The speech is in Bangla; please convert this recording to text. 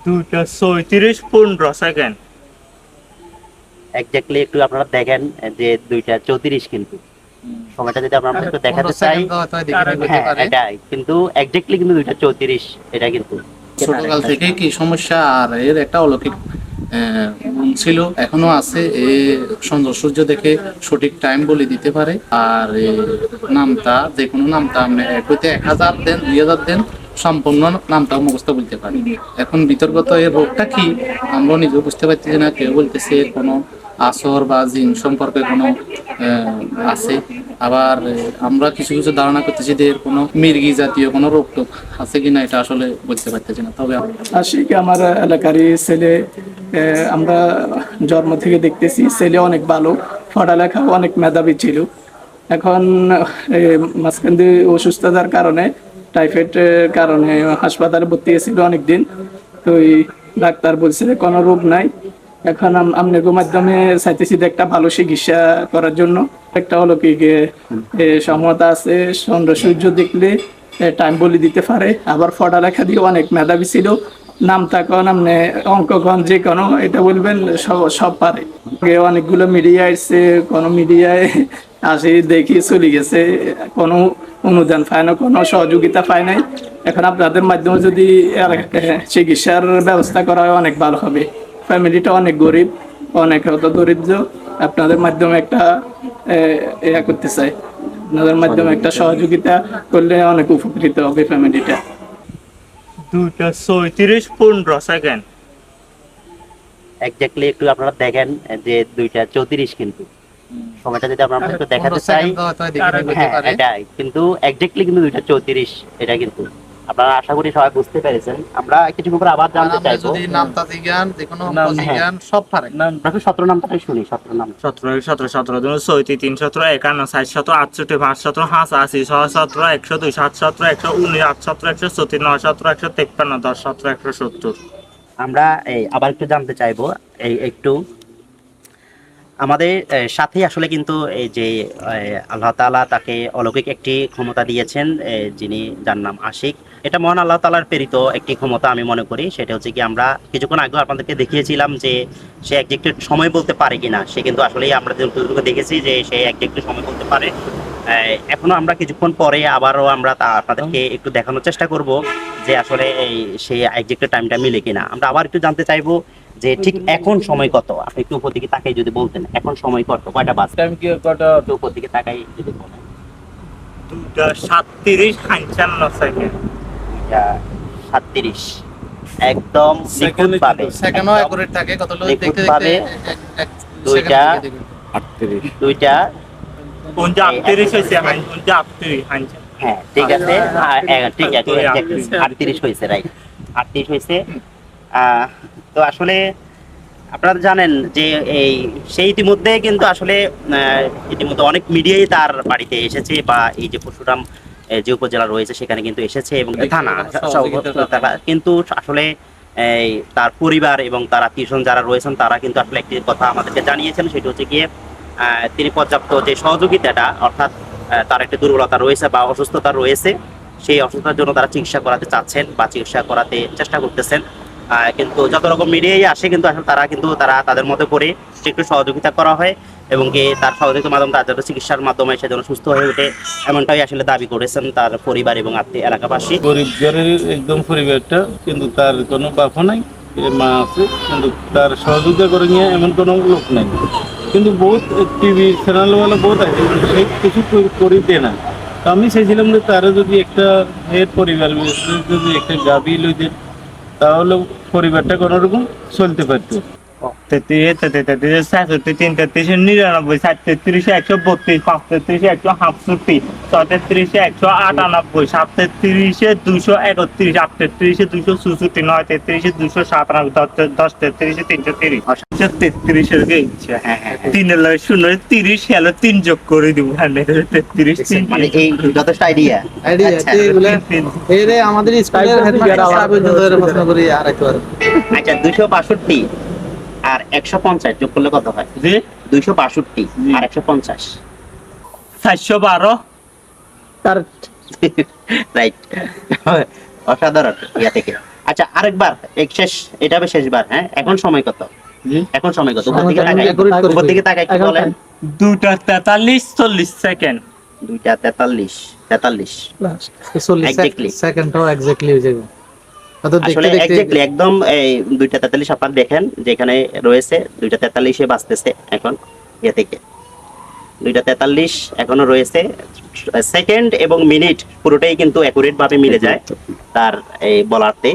2:37 এক্স্যাক্টলি একটু আপনারা দেখেন যে 2:34 কিন্তু সময়টা যদি আমরা একটু দেখাতে চাই। হ্যাঁ এটাই কিন্তু এক্স্যাক্টলি কিন্তু 2:34 এটা কিন্তু ছোটকাল থেকে কি সমস্যা আর এর একটা অলৌকিক গুণ ছিল, এখনো আছে। এ চন্দ্র সূর্য দেখে সঠিক টাইম বলে দিতে পারে। আর নামটা যে কোনো নামটা আপনি হইতে 1000 দেন 2000 দেন সম্পূর্ণ নামটা মুখস্থ বলতে পারে। এখন বিতর্কত এর রোগটা কি আমরা নিজেও বুঝতে পারছি না। কেউ বলতেছে কোনো আসর বা জিন সম্পর্কে কোনো আছে, আবার আমরা কিছু কিছু ধারণা করতেছি যে এর কোনো মির্গি জাতীয় কোনো রোগ টোগ আছে কিনা, এটা আসলে বলতে পারতেছি না। তবে আশিক আমার এলাকারই ছেলে, আমরা জন্ম থেকে দেখতেছি ছেলে অনেক ভালো, পড়ালেখা অনেক মেধাবী ছিল। এখন মাঝখান দিয়ে অসুস্থতার কারণে, টাইফয়েডের কারণে হাসপাতালে ভর্তি হয়েছিল অনেকদিন। তো এই ডাক্তার বলছে যে কোনো রোগ নাই। এখন আপনাদের মাধ্যমে চাইতেছি যে একটা ভালো চিকিৎসা করার জন্য। একটা হলো কি সমতা আছে, চন্দ্র সূর্য দেখলে টাইম বলে দিতে পারে। আবার পড়ালেখা দিয়ে অনেক মেধাবী ছিল। নামটা কোন আপনি অঙ্ক কোন যে কোনো এটা বলবেন সব পারে। অনেকগুলো মিডিয়া আসছে, কোনো মিডিয়ায় আসে দেখি চলে গেছে, কোনো অনুদান পায় না, কোনো সহযোগিতা পায় নাই। এখন আপনাদের মাধ্যমে যদি চিকিৎসার ব্যবস্থা করা হয় অনেক ভালো হবে। ফ্যামিলিটা অনেক গরিব, অনেক হয়তো দরিদ্র। আপনাদের মাধ্যমে একটা করতে চাই, আপনাদের মাধ্যমে একটা সহযোগিতা করলে অনেক উপকৃত হবে ফ্যামিলিটা। 2:37 এক্স্যাক্টলি একটু আপনারা দেখেন যে 2:34 কিন্তু সময়টা যদি আমরা একটু দেখাতে চাই। হ্যাঁ এটাই কিন্তু এক্স্যাক্টলি কিন্তু 2:34 এটা কিন্তু আপনারা আশা করি সবাই বুঝতে পেরেছেন। আমরা কিছুক্ষণ পর আবার জানতে চাইবো যদি নামতা জিজ্ঞান যে কোনো অঙ্ক জিজ্ঞান সব পারে। আমরা 17 নামটাই শুনি। 17 নাম 17 17 17 2 34 3 17 51 60 17 68 5 17 85 6 17 102 7 17 119 8 17 134 9 17 153 10 17 170। আমরা আবার একটু জানতে চাইবো একটু আমাদের সাথে আসলে কিন্তু এই যে আল্লাহ তাআলা তাকে অলৌকিক একটি ক্ষমতা দিয়েছেন, যিনি যার নাম আশিক। এটা মহান আল্লাহ তাআলার প্রেরিত একটি ক্ষমতা আমি মনে করি। সেটা হচ্ছে কি আমরা কিছুক্ষণ আগে আপনাদেরকে দেখিয়েছিলাম যে সে একজ্যাক্ট সময় বলতে পারে কিনা। সে কিন্তু আসলেই আমরা যতটুকু দেখেছি যে সে একজ্যাক্ট সময় বলতে পারে। এখনো আমরা কিছুক্ষণ পরে আবারও আমরা আপনাদেরকে একটু দেখানোর চেষ্টা করব যে আসলে সেই একজ্যাক্ট টাইমটা মিলে কিনা। আমরা আবার একটু জানতে চাইবো যে ঠিক এখন সময় কত। আপনি একটু উপর দিকে তাকাই যদি বলতেন এখন সময় কত, কয়টা বাজে? টাইম কি কত? একটু উপর দিকে তাকাই যদি বলেন। 2:37 37 একদম নিখুঁতভাবে, সেকেন্ডও অ্যাকুরেট থাকে। কত লোক দেখতে নিখুঁতভাবে দেখতে দুইটা 38 হইছে, 38 হ্যাঁ ঠিক আছে, ঠিক আছে 38 হয়েছে, রাইট 38 হয়েছে। তো আসলে আপনারা জানেন যে সেই ইতিমধ্যে কিন্তু আসলে ইতিমধ্যে অনেক মিডিয়াই তার বাড়িতে এসেছে, বা এই যে পরশুরাম যে উপজেলা রয়েছে সেখানে কিন্তু এসেছে, এবং থানা কিন্তু আসলে তার পরিবার এবং তার আত্মীয়স্বজন যারা রয়েছেন তারা কিন্তু আসলে একটি কথা আমাদেরকে জানিয়েছেন। সেটা হচ্ছে গিয়ে তিনি পর্যাপ্ত যে সহযোগিতাটা, অর্থাৎ তার একটা দুর্বলতা রয়েছে বা অসুস্থতা রয়েছে, সেই অসুস্থতার জন্য তারা চিকিৎসা করাতে চাচ্ছেন বা চিকিৎসা করাতে চেষ্টা করতেছেন। কিন্তু যত রকম মিডিয়াই আসে কিন্তু আসলে তারা তাদের মতো করে একটু সহযোগিতা করা হয়, এবং কি তার সহযোগিতার মাধ্যমে তার যাতে চিকিৎসার মাধ্যমে সে যেন সুস্থ হয়ে ওঠে, এমনটাই আসলে দাবি করেছেন তার পরিবার এবং আত্মীয় এলাকাবাসী। গরিব ঘরের একদম পরিবারটা, কিন্তু তার কোনো বাপও নাই, মা আছে, কিন্তু তার সহযোগিতা করে নিয়ে এমন কোনো লোক নাই। কিন্তু বহুত টিভি চ্যানেলওয়ালা বহুত আছে, সে কিছু করে দেয় না। তো আমি চাইছিলাম যে তারা যদি একটা এর পরিবার যদি একটা গাভী লইতে, তাহলে পরিবারটা কোনোরকম চলতে পারতো। 33 33 33 33 99 37 132 35 167 36 198 37 231 38 264 39 297 10 33 330 33 এর গেছে। হ্যাঁ হ্যাঁ 3 হলো 3 যোগ করে দিব। 33 মানে এই যথেষ্ট আইডিয়া এরে আমাদের স্কুলের হেডমাস্টার সাহেব ধরে প্রশ্ন করি আর একটু। আচ্ছা 262 আর 150 যোগ করলে কত হয়? জি 262 আর 150 412 তার রাইট অসাধারণ ইয়া থেকে। আচ্ছা আরেকবার শেষ, এটা হবে শেষবার। হ্যাঁ, এখন সময় কত? এখন সময় কত? উপর দিকে তাকাই, উপর দিকে তাকাই, কি বলেন? 2:43 সেকেন্ড। 2:43 Exactly. সেকেন্ডটাও এক্স্যাক্টলি হয়ে যাবে। অত আসলে দেখতে দেখতে এক্স্যাক্টলি একদম এই 2:43 আপনারা দেখেন যেখানে রয়েছে 2:43 বাজতেছে এখন ইয়ে থেকে। 2:43 এখনো রয়েছে। সেকেন্ড এবং মিনিট পুরোটাই কিন্তু অ্যাকুরেট ভাবে মিলে যায় তার এই বলারতে।